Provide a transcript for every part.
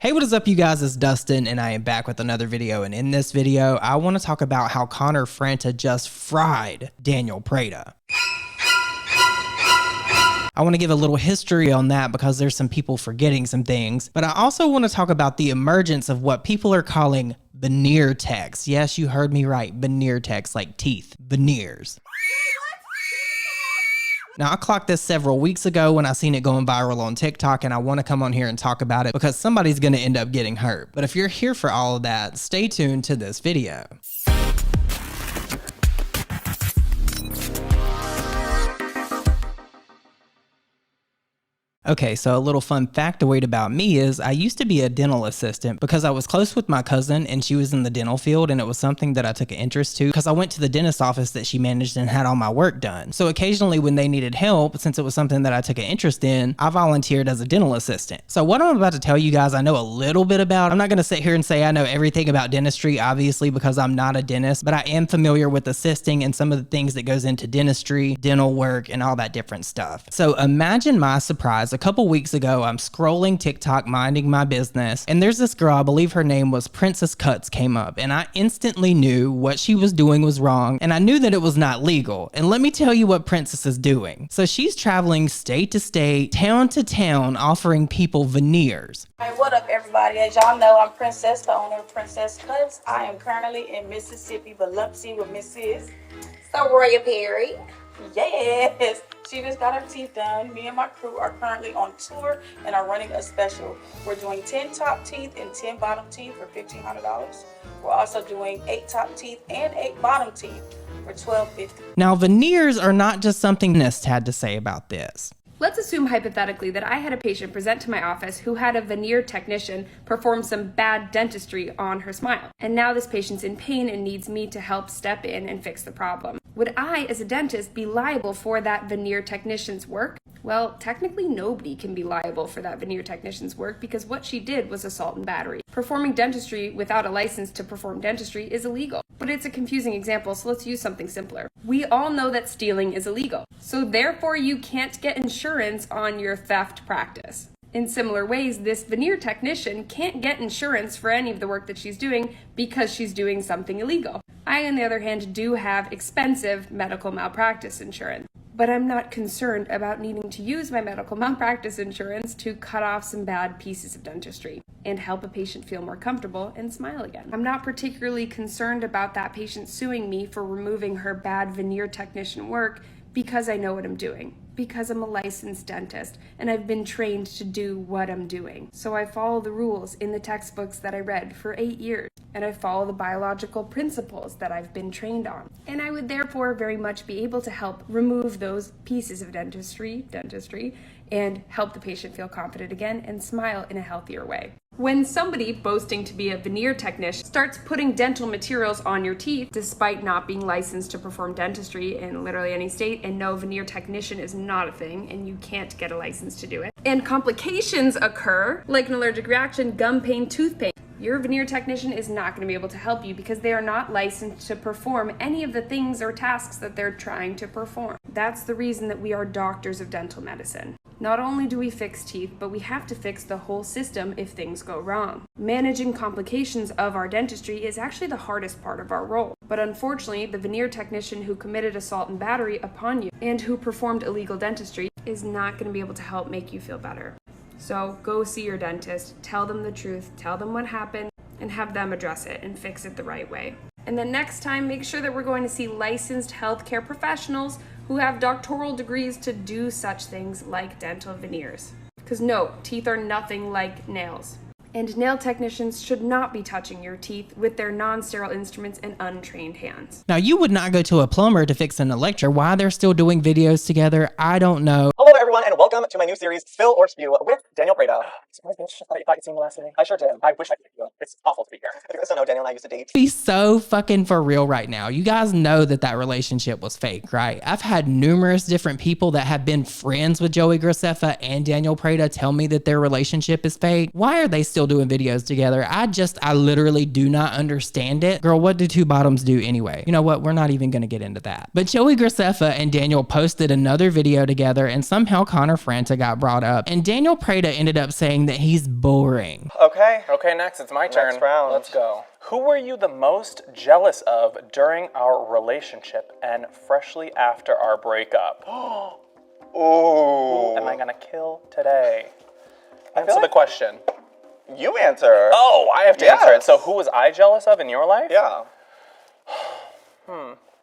Hey, what is up, you guys? It's Dustin, and I am back with another video. And in this video, I want to talk about how Franta just fried Daniel Preda. I want to give a little history on that because there's some people forgetting some things. But I also want to talk about the emergence of what people are calling veneer techs. Yes, you heard me right. Veneer techs, like teeth, veneers. Now, I clocked this several weeks ago when I seen it going viral on TikTok, and I want to come on here and talk about it because somebody's going to end up getting hurt. But if you're here for all of that, stay tuned to this video. Okay, so a little fun factoid about me is I used to be a dental assistant because I was close with my cousin and she was in the dental field, and it was something that I took an interest to because I went to the dentist office that she managed and had all my work done. So occasionally when they needed help, since it was something that I took an interest in, I volunteered as a dental assistant. So what I'm about to tell you guys, I know a little bit about. I'm not going to sit here and say I know everything about dentistry, obviously, because I'm not a dentist, but I am familiar with assisting and some of the things that goes into dentistry, dental work, and all that different stuff. So imagine my surprise. A couple weeks ago, I'm scrolling TikTok, minding my business, and there's this girl, I believe her name was Princess Cuts, came up, and I instantly knew what she was doing was wrong, and I knew that it was not legal. And let me tell you what Princess is doing. So she's traveling state to state, town to town, offering people veneers. Hey, what up, everybody? As y'all know, I'm Princess, the owner of Princess Cuts. I am currently in Mississippi, Biloxi with Mrs. Soraya Perry. Yes, she just got her teeth done. Me and my crew are currently on tour and are running a special. We're doing 10 top teeth and 10 bottom teeth for $1,500. We're also doing 8 top teeth and 8 bottom teeth for $1,250. Now, veneers are not just something dentists had to say about this. Let's assume hypothetically that I had a patient present to my office who had a veneer technician perform some bad dentistry on her smile. And now this patient's in pain and needs me to help step in and fix the problem. Would I, as a dentist, be liable for that veneer technician's work? Well, technically nobody can be liable for that veneer technician's work because what she did was assault and battery. Performing dentistry without a license to perform dentistry is illegal. But it's a confusing example, so let's use something simpler. We all know that stealing is illegal, so therefore you can't get insurance on your theft practice. In similar ways, this veneer technician can't get insurance for any of the work that she's doing because she's doing something illegal. I, on the other hand, do have expensive medical malpractice insurance. But I'm not concerned about needing to use my medical malpractice insurance to cut off some bad pieces of dentistry and help a patient feel more comfortable and smile again. I'm not particularly concerned about that patient suing me for removing her bad veneer technician work because I know what I'm doing, because I'm a licensed dentist and I've been trained to do what I'm doing. So I follow the rules in the textbooks that I read for 8 years, and I follow the biological principles that I've been trained on. And I would therefore very much be able to help remove those pieces of dentistry, and help the patient feel confident again and smile in a healthier way. When somebody boasting to be a veneer technician starts putting dental materials on your teeth despite not being licensed to perform dentistry in literally any state, and no, veneer technician is not a thing and you can't get a license to do it, and complications occur like an allergic reaction, gum pain, tooth pain, your veneer technician is not going to be able to help you because they are not licensed to perform any of the things or tasks that they're trying to perform. That's the reason that we are doctors of dental medicine. Not only do we fix teeth, but we have to fix the whole system if things go wrong. Managing complications of our dentistry is actually the hardest part of our role. But unfortunately, the veneer technician who committed assault and battery upon you and who performed illegal dentistry is not going to be able to help make you feel better. So go see your dentist, tell them the truth, tell them what happened, and have them address it and fix it the right way. And then next time, make sure that we're going to see licensed healthcare professionals who have doctoral degrees to do such things like dental veneers. Because no, teeth are nothing like nails. And nail technicians should not be touching your teeth with their non-sterile instruments and untrained hands. Now, you would not go to a plumber to fix an electric. Why they're still doing videos together, I don't know. Hello everyone, and welcome to my new series, Spill or Spew, with Daniel Preda. Surprise, bitch. I thought you'd seen the last day. I sure did. I wish I could. It's awful to be here. If you guys don't know, Daniel and I used to date. Be so fucking for real right now. You guys know that that relationship was fake, right? I've had numerous different people that have been friends with Joey Graceffa and Daniel Preda tell me that their relationship is fake. Why are they still doing videos together? I literally do not understand it. Girl, what do two bottoms do anyway? You know what? We're not even going to get into that. But Joey Graceffa and Daniel posted another video together, and somehow Franta got brought up, and Daniel Preda ended up saying that he's boring. Okay. Okay, next, it's my turn. Next round. Let's go. Who were you the most jealous of during our relationship and freshly after our breakup? Ooh. Am I gonna kill today? Answer like the question. You answer. Oh, I have to answer it. So who was I jealous of in your life? Yeah.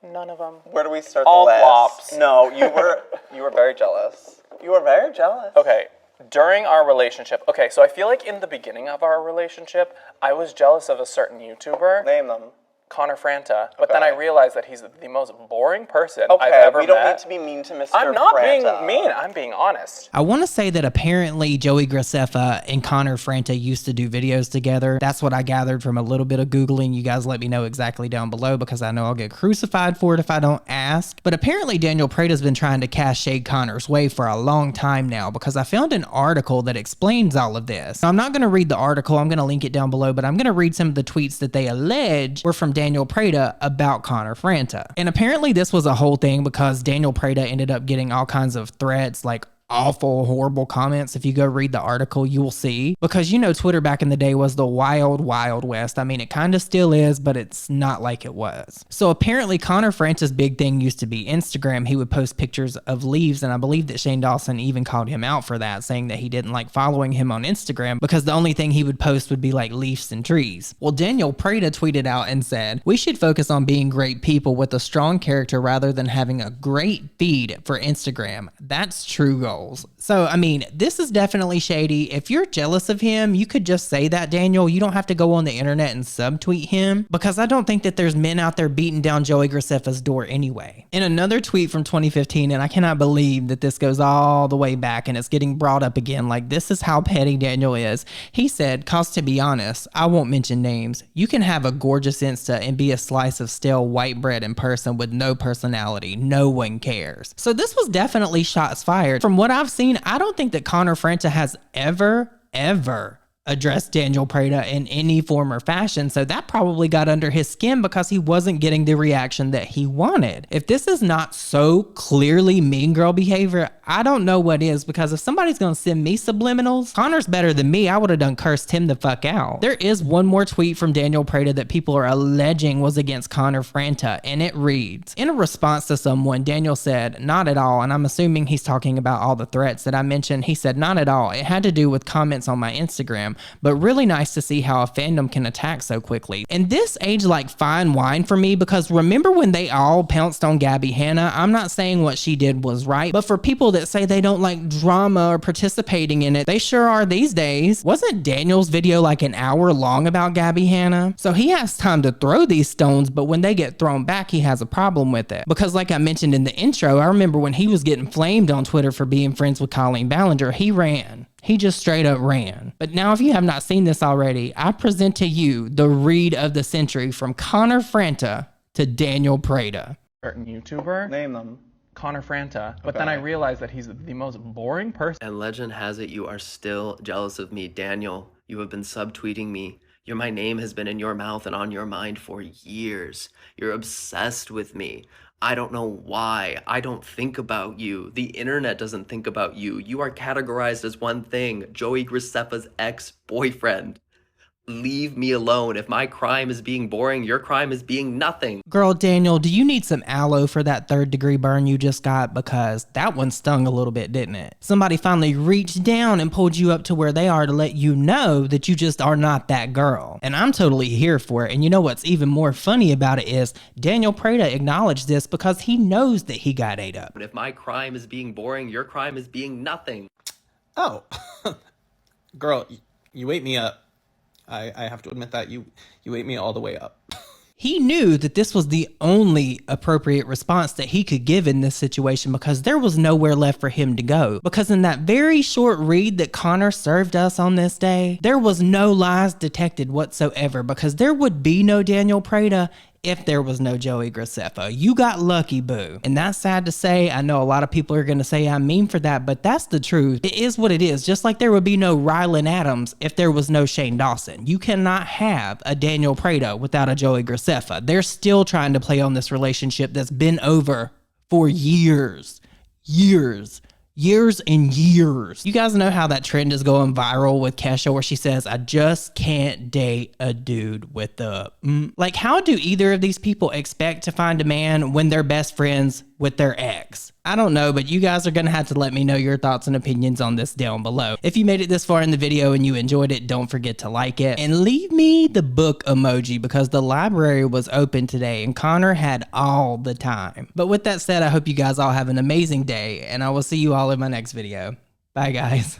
None of them. Where do we start All the list? flops. No, you were very jealous. You were very jealous. Okay, during our relationship. Okay, so I feel like in the beginning of our relationship, I was jealous of a certain YouTuber. Name them. Connor Franta, but then I realized that he's the most boring person I've Okay, ever met. we don't need to be mean to Mr. I'm not Franta. being mean, I'm being honest. I want to say that apparently Joey Graceffa and Connor Franta used to do videos together. That's what I gathered from a little bit of Googling. You guys let me know exactly down below because I know I'll get crucified for it if I don't ask. But apparently Daniel Preda's been trying to cast shade Connor's way for a long time now because I found an article that explains all of this. Now, I'm not going to read the article. I'm going to link it down below, but I'm going to read some of the tweets that they allege were from Daniel Preda about Connor Franta. And apparently this was a whole thing because Daniel Preda ended up getting all kinds of threats, like awful, horrible comments. If you go read the article, you will see. Because, you know, Twitter back in the day was the wild, wild west. I mean, it kind of still is, but it's not like it was. So apparently Connor Franta's big thing used to be Instagram. He would post pictures of leaves, and I believe that Shane Dawson even called him out for that, saying that he didn't like following him on Instagram because the only thing he would post would be like leaves and trees. Well, Daniel Preda tweeted out and said, "We should focus on being great people with a strong character rather than having a great feed for Instagram. That's true goal." So, I mean, this is definitely shady. If you're jealous of him, you could just say that, Daniel. You don't have to go on the internet and subtweet him because I don't think that there's men out there beating down Joey Graceffa's door anyway. In another tweet from 2015, and I cannot believe that this goes all the way back and it's getting brought up again, like this is how petty Daniel is. He said, "Cause to be honest, I won't mention names. You can have a gorgeous Insta and be a slice of stale white bread in person with no personality. No one cares." So this was definitely shots fired. From what I've seen, I don't think that Connor Franta has ever addressed Daniel Preda in any form or fashion, so that probably got under his skin because he wasn't getting the reaction that he wanted. If this is not so clearly mean girl behavior, I don't know what is, because if somebody's gonna send me subliminals, Connor's better than me. I would have done cursed him the fuck out. There is one more tweet from Daniel Preda that people are alleging was against Connor Franta, and it reads, "In a response to someone, Daniel said, 'Not at all,' and I'm assuming he's talking about all the threats that I mentioned. He said, 'Not at all. It had to do with comments on my Instagram, but really nice to see how a fandom can attack so quickly.'" And this aged like fine wine for me, because remember when they all pounced on Gabby Hanna? I'm not saying what she did was right, but for people that say they don't like drama or participating in it, they sure are these days. Wasn't Daniel's video like an hour long about Gabby Hanna? So he has time to throw these stones, but when they get thrown back, he has a problem with it. Because like I mentioned in the intro, I remember when he was getting flamed on Twitter for being friends with Colleen Ballinger, he ran. He just straight up ran. But now, if you have not seen this already, I present to you the read of the century from Connor Franta to Daniel Preda. Certain YouTuber. Name them. Connor Franta, but then I realized that he's the most boring person. And legend has it you are still jealous of me. Daniel, you have been subtweeting me. My name has been in your mouth and on your mind for years. You're obsessed with me. I don't know why. I don't think about you. The internet doesn't think about you. You are categorized as one thing, Joey Graceffa's ex-boyfriend. Leave me alone. If my crime is being boring, your crime is being nothing. Girl, Daniel, do you need some aloe for that 3rd-degree burn you just got? Because that one stung a little bit, didn't it? Somebody finally reached down and pulled you up to where they are to let you know that you just are not that girl. And I'm totally here for it. And you know what's even more funny about it is Daniel Preda acknowledged this because he knows that he got ate up. But if my crime is being boring, your crime is being nothing. Oh, girl, you ate me up. I have to admit that you ate me all the way up. He knew that this was the only appropriate response that he could give in this situation because there was nowhere left for him to go. Because in that very short read that Connor served us on this day, there was no lies detected whatsoever because there would be no Daniel Preda if there was no Joey Graceffa. You got lucky, boo. And that's sad to say. I know a lot of people are going to say I'm mean for that, but that's the truth. It is what it is. Just like there would be no Rylan Adams if there was no Shane Dawson. You cannot have a Daniel Preda without a Joey Graceffa. They're still trying to play on this relationship that's been over for years. Years and years. You guys know how that trend is going viral with Kesha where she says, I just can't date a dude with a Like, how do either of these people expect to find a man when they're best friends with their ex? I don't know, but you guys are gonna have to let me know your thoughts and opinions on this down below. If you made it this far in the video and you enjoyed it, don't forget to like it and leave me the book emoji because the library was open today and Connor had all the time. But with that said, I hope you guys all have an amazing day and I will see you all in my next video. Bye guys.